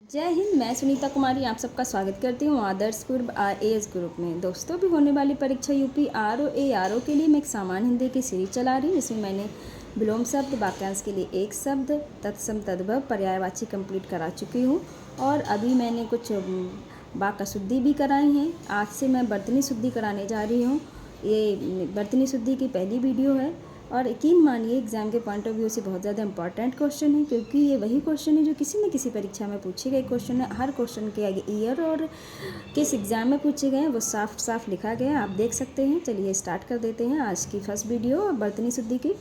जय हिंद। मैं सुनीता कुमारी आप सबका स्वागत करती हूँ आदर्श पूर्व AS ग्रुप में। दोस्तों, भी होने वाली परीक्षा यूपी RO के लिए मैं एक सामान्य हिंदी की सीरीज चला रही हूँ। इसमें मैंने विलोम शब्द, वाक्यांश के लिए एक शब्द, तत्सम तद्भव, पर्यायवाची कंप्लीट करा चुकी हूँ और अभी मैंने कुछ वाक्य शुद्धि भी कराई हैं। आज से मैं वर्तनी शुद्धि कराने जा रही हूँ। ये वर्तनी शुद्धि की पहली वीडियो है और यकीन मानिए एग्ज़ाम के पॉइंट ऑफ व्यू से बहुत ज़्यादा इंपॉर्टेंट क्वेश्चन है, क्योंकि ये वही क्वेश्चन है जो किसी न किसी परीक्षा में पूछे गए क्वेश्चन है। हर क्वेश्चन के आगे ईयर और किस एग्ज़ाम में पूछे गए हैं वो साफ साफ लिखा गया है, आप देख सकते हैं। चलिए स्टार्ट कर देते हैं आज की फर्स्ट वीडियो वर्तनी शुद्धि की।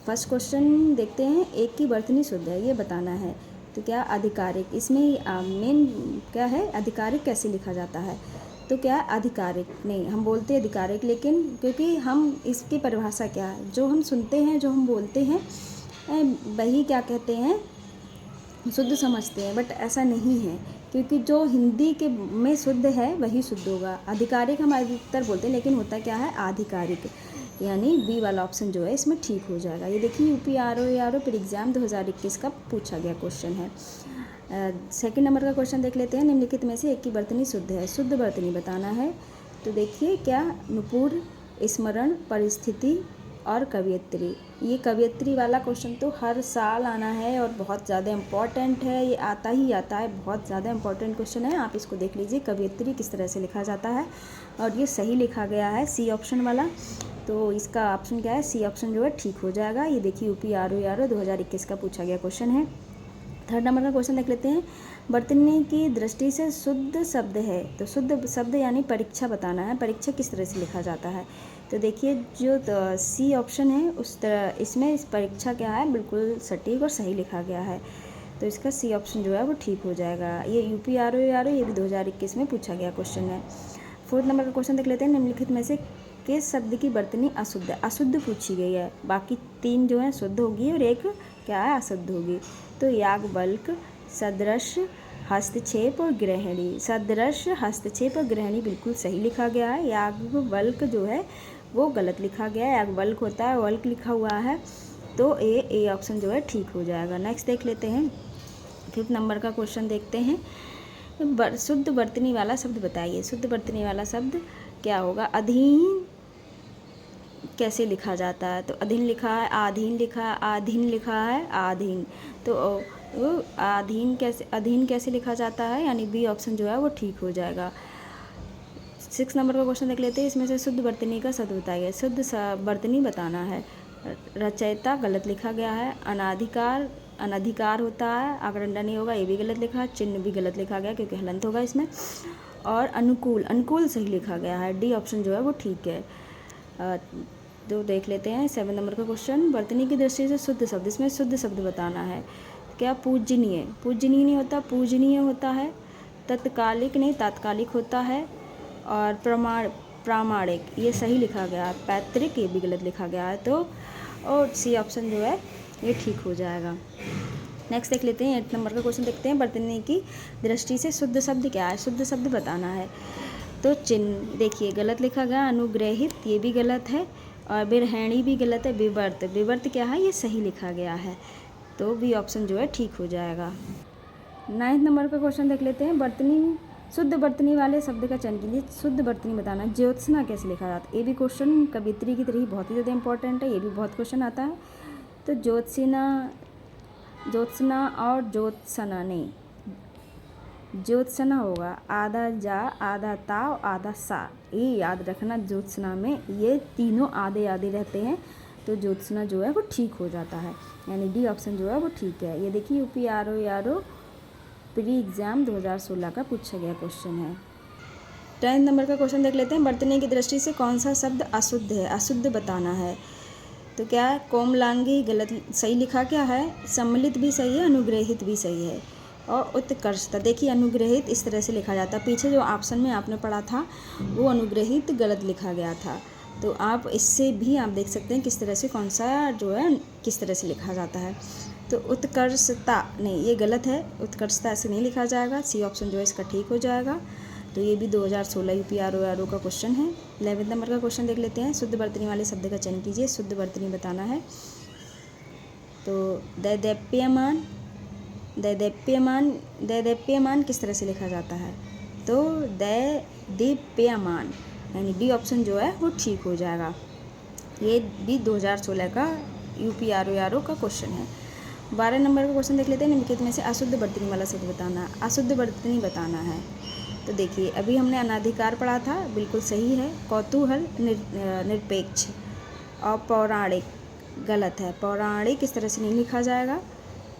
फर्स्ट क्वेश्चन देखते हैं। एक की वर्तनी शुद्ध है, ये बताना है। तो क्या आधिकारिक, इसमें मेन क्या है, आधिकारिक कैसे लिखा जाता है। तो क्या आधिकारिक नहीं, हम बोलते हैं आधिकारिक, लेकिन क्योंकि हम इसकी परिभाषा क्या है, जो हम सुनते हैं, जो हम बोलते हैं वही क्या कहते हैं, शुद्ध समझते हैं, बट ऐसा नहीं है। क्योंकि जो हिंदी के में शुद्ध है वही शुद्ध होगा। आधिकारिक हम अधिकतर बोलते हैं, लेकिन होता क्या है आधिकारिक, यानी बी वाला ऑप्शन जो है इसमें ठीक हो जाएगा। ये देखिए यूपी RO फिर एग्ज़ाम 2021 का पूछा गया क्वेश्चन है। सेकंड नंबर का क्वेश्चन देख लेते हैं। निम्नलिखित में से एक की वर्तनी शुद्ध है, शुद्ध वर्तनी बताना है। तो देखिए क्या, नुपुर, स्मरण, परिस्थिति और कवियत्री। ये कवियत्री वाला क्वेश्चन तो हर साल आना है और बहुत ज़्यादा इम्पॉर्टेंट है। ये आता ही आता है, बहुत ज़्यादा इम्पॉर्टेंट क्वेश्चन है। आप इसको देख लीजिए, कवियत्री किस तरह से लिखा जाता है। और ये सही लिखा गया है, सी ऑप्शन वाला। तो इसका ऑप्शन क्या है, सी ऑप्शन जो है ठीक हो जाएगा। ये देखिए यूपी RO 2021 का पूछा गया क्वेश्चन है। थर्ड नंबर का क्वेश्चन देख लेते हैं। वर्तनी की दृष्टि से शुद्ध शब्द है। तो शुद्ध शब्द यानी परीक्षा बताना है, परीक्षा किस तरह से लिखा जाता है। तो देखिए जो सी ऑप्शन है उस तरह इसमें इस परीक्षा क्या है, बिल्कुल सटीक और सही लिखा गया है। तो इसका सी ऑप्शन जो है वो ठीक हो जाएगा। ये यूपी RO ये भी 2021 में पूछा गया क्वेश्चन है। फोर्थ नंबर का क्वेश्चन देख लेते हैं। निम्नलिखित में से किस शब्द की वर्तनी अशुद्ध है। अशुद्ध पूछी गई है, बाकी तीन जो है शुद्ध होगी और एक क्या है, अशुद्ध होगी। तो याज्ञवल्क्य, सदृश, हस्तक्षेप और गृहिणी। सदृश, हस्तक्षेप और गृहिणी बिल्कुल सही लिखा गया है। याज्ञवल्क्य जो है वो गलत लिखा गया है, याज्ञवल्क होता है, वल्क लिखा हुआ है। तो ए ऑप्शन जो है ठीक हो जाएगा। नेक्स्ट देख लेते हैं। फिफ्थ नंबर का क्वेश्चन देखते हैं। शुद्ध वर्तनी वाला शब्द बताइए। शुद्ध वर्तनी वाला शब्द क्या होगा। अधीन कैसे लिखा जाता है। तो अधीन लिखा है, आधीन लिखा है, आधीन लिखा है, आधीन। तो अधीन कैसे लिखा जाता है, यानी बी ऑप्शन जो है वो ठीक हो जाएगा। 6 नंबर का क्वेश्चन देख लेते हैं। इसमें से शुद्ध वर्तनी का शब्द बताइए। शुद्ध वर्तनी बताना है। रचयिता गलत लिखा गया है। अनधिकार होता है, आगरंडा नहीं होगा, ये भी गलत लिखा है। चिन्ह भी गलत लिखा गया क्योंकि हलंत होगा इसमें। और अनुकूल सही लिखा गया है, डी ऑप्शन जो है वो ठीक है। तो देख लेते हैं 7 नंबर का क्वेश्चन। वर्तनी की दृष्टि से शुद्ध शब्द, इसमें शुद्ध शब्द बताना है। क्या, पूजनीय नहीं होता, पूजनीय होता है। तत्कालिक नहीं, तात्कालिक होता है। और प्रामाणिक ये सही लिखा गया है। पैतृक ये भी गलत लिखा गया है। तो और सी ऑप्शन जो है ये ठीक हो जाएगा। नेक्स्ट देख लेते हैं। 8 नंबर का क्वेश्चन देखते हैं। वर्तनी की दृष्टि से शुद्ध शब्द क्या है, शुद्ध शब्द बताना है। तो चिन्ह देखिए गलत लिखा गया। अनुग्रहित ये भी गलत है और बिरहणी भी गलत है। विवर्त क्या है, ये सही लिखा गया है। तो बी ऑप्शन जो है ठीक हो जाएगा। 9 नंबर का क्वेश्चन देख लेते हैं। वर्तनी, शुद्ध वर्तनी वाले शब्द का चयन कीजिए। शुद्ध वर्तनी बताना। ज्योत्सना कैसे लिखा जाता है। ये भी क्वेश्चन कवित्री की तरह बहुत ही ज़्यादा इंपॉर्टेंट है, ये भी बहुत क्वेश्चन आता है। तो ज्योत्सना और ज्योत्सना नहीं, ज्योत्सना होगा। आधा जा, आधा ताव, आधा सा, ये याद रखना। ज्योत्सना में ये तीनों आधे आधे रहते हैं, तो ज्योत्सना जो है वो ठीक हो जाता है, यानी डी ऑप्शन जो है वो ठीक है। ये देखिए यूपी RO प्री एग्ज़ाम 2016 का पूछा गया क्वेश्चन है। 10 नंबर का क्वेश्चन देख लेते हैं। वर्तनी की दृष्टि से कौन सा शब्द अशुद्ध है, अशुद्ध बताना है। तो क्या है, कोमलांगी गलत सही लिखा क्या है। सम्मिलित भी सही है, अनुग्रहित भी सही है। और उत्कर्षता, देखिए अनुग्रहित इस तरह से लिखा जाता है। पीछे जो ऑप्शन में आपने पढ़ा था वो अनुग्रहित गलत लिखा गया था। तो आप इससे भी आप देख सकते हैं किस तरह से कौन सा जो है किस तरह से लिखा जाता है। तो उत्कर्षता नहीं, ये गलत है। उत्कर्षता ऐसे नहीं लिखा जाएगा, सी ऑप्शन जो है इसका ठीक हो जाएगा। तो ये भी 2016 यूपी RO का क्वेश्चन है। 11 नंबर का क्वेश्चन देख लेते हैं। शुद्ध वर्तनी वाले शब्द का चयन कीजिए। शुद्ध वर्तनी बताना है। तो दैदीप्यमान, दैदीप्यमान किस तरह से लिखा जाता है? तो दैदीप्यमान, यानी डी ऑप्शन जो है वो ठीक हो जाएगा। ये भी 2016 का यूपी आरओ का क्वेश्चन है। 12 नंबर का क्वेश्चन देख लेते हैं। निम्नलिखित में से अशुद्ध वर्तनी वाला शब्द बताना, अशुद्ध वर्तनी बताना है। तो देखिए, अभी हमने अनाधिकार पढ़ा था, बिल्कुल सही है। कौतूहल निरपेक्ष और पौराणिक गलत है। पौराणिक इस तरह से नहीं लिखा जाएगा,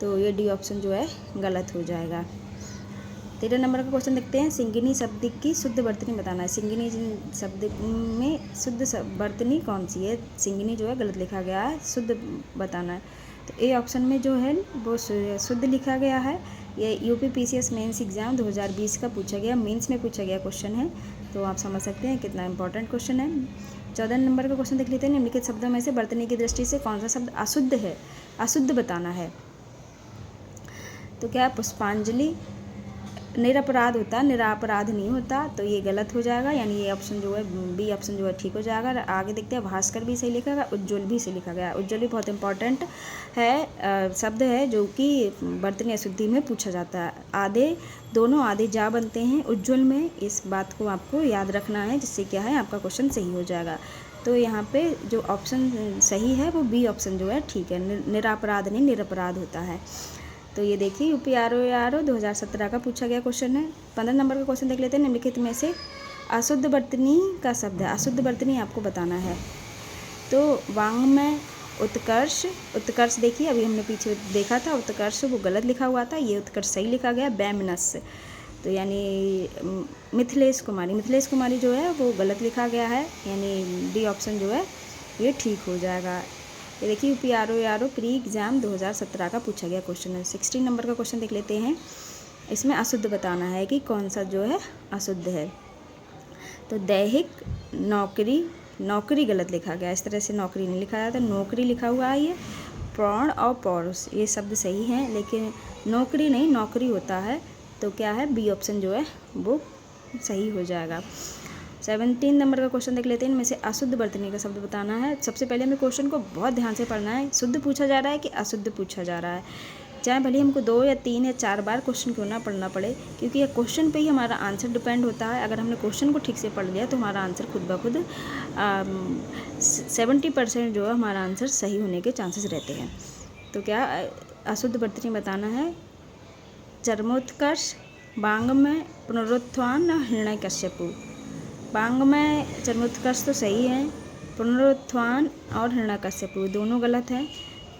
तो ये डी ऑप्शन जो है गलत हो जाएगा। 13 नंबर का क्वेश्चन देखते हैं। सिंगिनी शब्द की शुद्ध वर्तनी बताना है। सिंगिनी शब्द में शुद्ध वर्तनी कौन सी है? सिंगिनी जो है गलत लिखा गया है, शुद्ध बताना है। तो ए ऑप्शन में जो है वो शुद्ध लिखा गया है। ये यूपी पीसीएस मेंस एग्जाम 2020 का पूछा गया, मेंस में पूछा गया क्वेश्चन है, तो आप समझ सकते हैं कितना इंपॉर्टेंट क्वेश्चन है। 14 नंबर का क्वेश्चन देख लेते हैं। निम्नलिखित शब्दों में से वर्तनी की दृष्टि से कौन सा शब्द अशुद्ध है? अशुद्ध बताना है। तो क्या पुष्पांजलि निरपराध होता, निरापराध नहीं होता, तो ये गलत हो जाएगा, यानी ये ऑप्शन जो है बी ऑप्शन जो है ठीक हो जाएगा। आगे देखते हैं। भास्कर भी सही लिखा गया, उज्ज्वल भी सही लिखा गया। उज्ज्वल भी बहुत इंपॉर्टेंट है, शब्द है जो कि वर्तनी अशुद्धि में पूछा जाता है। आधे दोनों आधे जा बनते हैं उज्ज्वल में, इस बात को आपको याद रखना है, जिससे क्या है आपका क्वेश्चन सही हो जाएगा। तो यहाँ पे जो ऑप्शन सही है वो बी ऑप्शन जो है ठीक है, निरापराध नहीं निरपराध होता है। तो ये देखिए यूपी आरओ 2017 का पूछा गया क्वेश्चन है। 15 नंबर का क्वेश्चन देख लेते हैं। निम्नलिखित में से अशुद्ध वर्तनी का शब्द है, अशुद्ध वर्तनी आपको बताना है। तो वांग्मय उत्कर्ष, उत्कर्ष देखिए अभी हमने पीछे देखा था, उत्कर्ष वो गलत लिखा हुआ था, ये उत्कर्ष सही लिखा गया। बैमनस, तो यानी मिथिलेश कुमारी जो है वो गलत लिखा गया है, यानी डी ऑप्शन जो है ये ठीक हो जाएगा। ये देखिए यूपी आरओ प्री एग्ज़ाम 2017 का पूछा गया क्वेश्चन है। 16 नंबर का क्वेश्चन देख लेते हैं। इसमें अशुद्ध बताना है कि कौन सा जो है अशुद्ध है। तो दैहिक नौकरी, नौकरी गलत लिखा गया, इस तरह से नौकरी नहीं लिखा जाता, नौकरी लिखा हुआ है। ये प्राण और पौरुष ये शब्द सही हैं, लेकिन नौकरी नहीं नौकरी होता है, तो क्या है बी ऑप्शन जो है वो सही हो जाएगा। 17 नंबर का क्वेश्चन देख लेते हैं। इनमें से अशुद्ध वर्तनी का शब्द बताना है। सबसे पहले हमें क्वेश्चन को बहुत ध्यान से पढ़ना है, शुद्ध पूछा जा रहा है कि अशुद्ध पूछा जा रहा है। चाहे भले हमको 2 या 3 या 4 बार क्वेश्चन क्यों ना पढ़ना पड़े, क्योंकि ये क्वेश्चन पे ही हमारा आंसर डिपेंड होता है। अगर हमने क्वेश्चन को ठीक से पढ़ लिया तो हमारा आंसर खुद ब खुद 70% जो है हमारा आंसर सही होने के चांसेस रहते हैं। तो क्या अशुद्ध वर्तनी बताना है। चरमोत्कर्ष, वांग्मय, पुनरुत्थान, हिरण्यकश्यपु। वांग्मय चरमोत्कर्ष तो सही है, पुनरुत्थान और हिरण्यकश्यपु दोनों गलत हैं।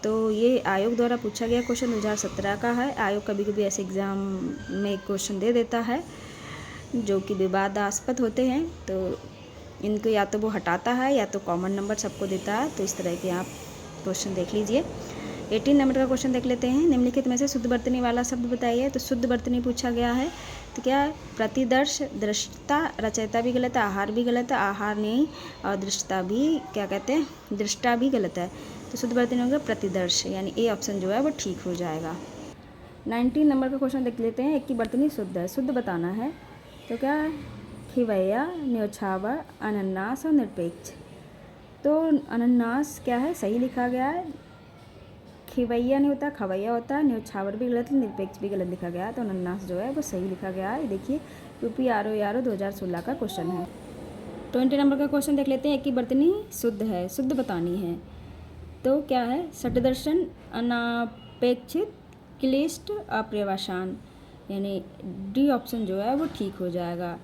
तो ये आयोग द्वारा पूछा गया क्वेश्चन 2017 का है। आयोग कभी कभी ऐसे एग्ज़ाम में क्वेश्चन दे देता है जो कि विवादास्पद होते हैं, तो इनको या तो वो हटाता है या तो कॉमन नंबर सबको देता है। तो इस तरह के आप क्वेश्चन देख लीजिए। 18 नंबर का क्वेश्चन देख लेते हैं। निम्नलिखित में से शुद्ध वर्तनी वाला शब्द बताइए। तो शुद्ध वर्तनी पूछा गया है, तो क्या प्रतिदर्श, दृष्टता, रचयिता भी गलत है, आहार भी गलत है, आहार नहीं, और दृष्टता भी क्या कहते हैं, दृष्टा भी गलत है। तो शुद्ध वर्तनी होगा प्रतिदर्श, यानी ए ऑप्शन जो है वो ठीक हो जाएगा। 19 नंबर का क्वेश्चन देख लेते हैं। एक की वर्तनी शुद्ध है, शुद्ध बताना है। तो क्या खिवैया, न्योछावर, अनन्नास और निरपेक्ष। तो अनन्नास क्या है सही लिखा गया है, खिवैया नहीं होता खवैया होता है, न्योछावर भी गलत है, निरपेक्ष भी गलत लिखा गया है। तो अनन्नास जो है वो सही लिखा गया है। देखिए यूपी आरओ 2016 का क्वेश्चन है। 20 नंबर का क्वेश्चन देख लेते हैं। एक की वर्तनी शुद्ध है, शुद्ध बतानी है। तो क्या है षटदर्शन, अनापेक्षित, क्लिष्ट, अपर्यवसान, यानी डी ऑप्शन जो है वो ठीक हो जाएगा।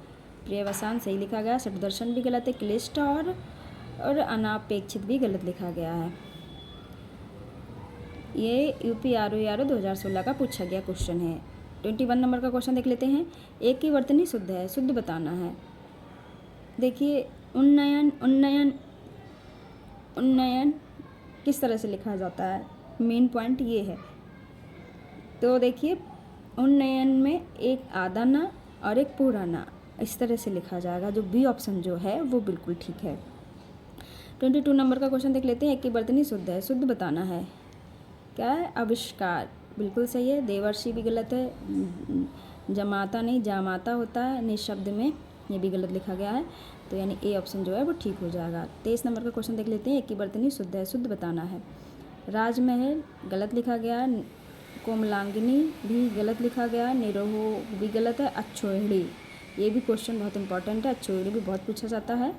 पर्यवसान सही लिखा गया, षटदर्शन भी गलत है, क्लिष्ट और अनापेक्षित भी गलत लिखा गया है। ये यूपी आरओ 2016 का पूछा गया क्वेश्चन है। 21 नंबर का क्वेश्चन देख लेते हैं। एक की वर्तनी शुद्ध है, शुद्ध बताना है। देखिए उन्नयन, उन्नयन, उन्नयन किस तरह से लिखा जाता है, मेन पॉइंट ये है। तो देखिए उन्नयन में एक आधा ना और एक पूरा ना, इस तरह से लिखा जाएगा। जो बी ऑप्शन जो है वो बिल्कुल ठीक है। 22 नंबर का क्वेश्चन देख लेते हैं। एक की वर्तनी शुद्ध है, शुद्ध बताना है। क्या है आविष्कार, बिल्कुल सही है। देवर्षि भी गलत है, जमाता नहीं जामाता होता है निशब्द में, ये भी गलत लिखा गया है। तो यानी ए ऑप्शन जो है वो ठीक हो जाएगा। 23 नंबर का क्वेश्चन देख लेते हैं। एक की वर्तनी शुद्ध है, शुद्ध बताना है। राजमहल गलत लिखा गया है, कोमलांगिनी भी गलत लिखा गया है, निरोहो भी गलत है, अच्छोहिड़ी ये भी क्वेश्चन बहुत इंपॉर्टेंट है, अच्छोहिड़ी भी बहुत पूछा जाता है,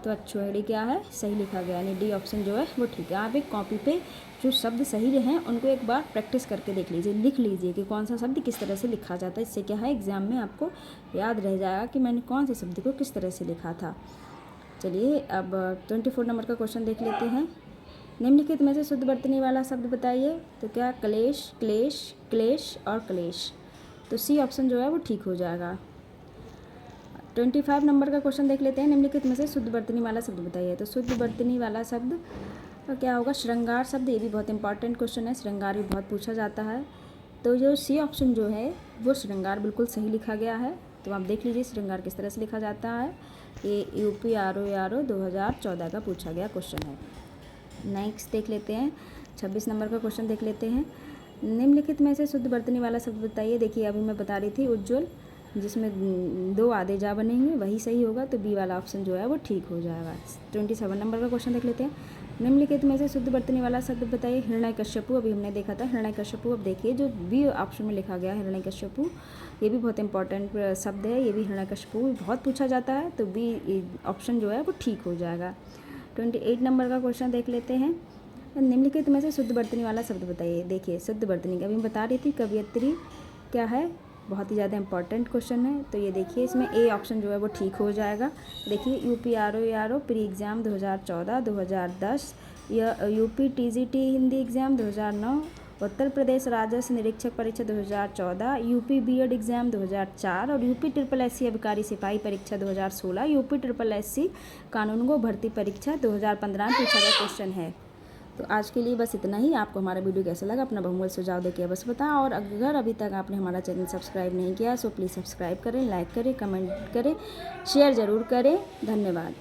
तो अच्छोहिड़ी क्या है सही लिखा गया, यानी डी ऑप्शन जो है वो ठीक है। आप एक कॉपी पे जो शब्द सही रहे हैं उनको एक बार प्रैक्टिस करके देख लीजिए, लिख लीजिए कि कौन सा शब्द किस तरह से लिखा जाता है। इससे क्या है एग्ज़ाम में आपको याद रह जाएगा कि मैंने कौन से शब्द को किस तरह से लिखा था। चलिए अब 24 नंबर का क्वेश्चन देख लेते हैं। निम्नलिखित में से शुद्ध वर्तनी वाला शब्द बताइए। तो क्या क्लेश, क्लेश, क्लेश और क्लेश, तो सी ऑप्शन जो है वो ठीक हो जाएगा। 25 नंबर का क्वेश्चन देख लेते हैं। निम्नलिखित में से शुद्ध वर्तनी वाला शब्द बताइए। तो शुद्ध वर्तनी वाला शब्द क्या होगा, श्रृंगार शब्द, ये भी बहुत इंपॉर्टेंट क्वेश्चन है, श्रृंगार भी बहुत पूछा जाता है। तो जो सी ऑप्शन जो है वो श्रृंगार बिल्कुल सही लिखा गया है। तो आप देख लीजिए श्रृंगार किस तरह से लिखा जाता है। ये यूपी आर ओ 2014 का पूछा गया क्वेश्चन है। नेक्स्ट देख लेते हैं 26 नंबर का क्वेश्चन देख लेते हैं। निम्नलिखित में से शुद्ध वर्तनी वाला शब्द बताइए। देखिए अभी मैं बता रही थी उज्ज्वल, जिसमें 2 आधे जा बनेंगे वही सही होगा, तो बी वाला ऑप्शन जो है वो ठीक हो जाएगा। 27 नंबर का क्वेश्चन देख लेते हैं। निम्नलिखित में से शुद्ध वर्तनी वाला शब्द बताइए। हिरण्यकश्यपु, अभी हमने देखा था हिरण्यकश्यपु। अब देखिए जो बी ऑप्शन में लिखा गया हिरण्यकश्यपु, ये भी बहुत इंपॉर्टेंट शब्द है, ये भी हिरण्यकश्यपु बहुत पूछा जाता है, तो बी ऑप्शन जो है वो ठीक हो जाएगा। 28 नंबर का क्वेश्चन देख लेते हैं। निम्नलिखित में से शुद्ध वर्तनी वाला शब्द बताइए। देखिए शुद्ध वर्तनी अभी मैं बता रही थी, कवियत्री क्या है, बहुत ही ज़्यादा इंपॉर्टेंट क्वेश्चन है। तो ये देखिए इसमें ए ऑप्शन जो है वो ठीक हो जाएगा। देखिए UP R O pre exam 2014, 2010, UP TGT Hindi exam 2009, Uttar Pradesh राजस्व निरीक्षक परीक्षा 2014, यूपी बीएड एग्ज़ाम 2004 और यूपी SSC अभिकारी सिपाही परीक्षा 2016, यूपी SSC कानूनगो भर्ती परीक्षा 2015 में पूछा गया क्वेश्चन है। तो आज के लिए बस इतना ही। आपको हमारा वीडियो कैसा लगा अपना बहुमूल्य सुझाव देके बस बताएं, और अगर अभी तक आपने हमारा चैनल सब्सक्राइब नहीं किया सो प्लीज़ सब्सक्राइब करें, लाइक करें, कमेंट करें, शेयर ज़रूर करें। धन्यवाद।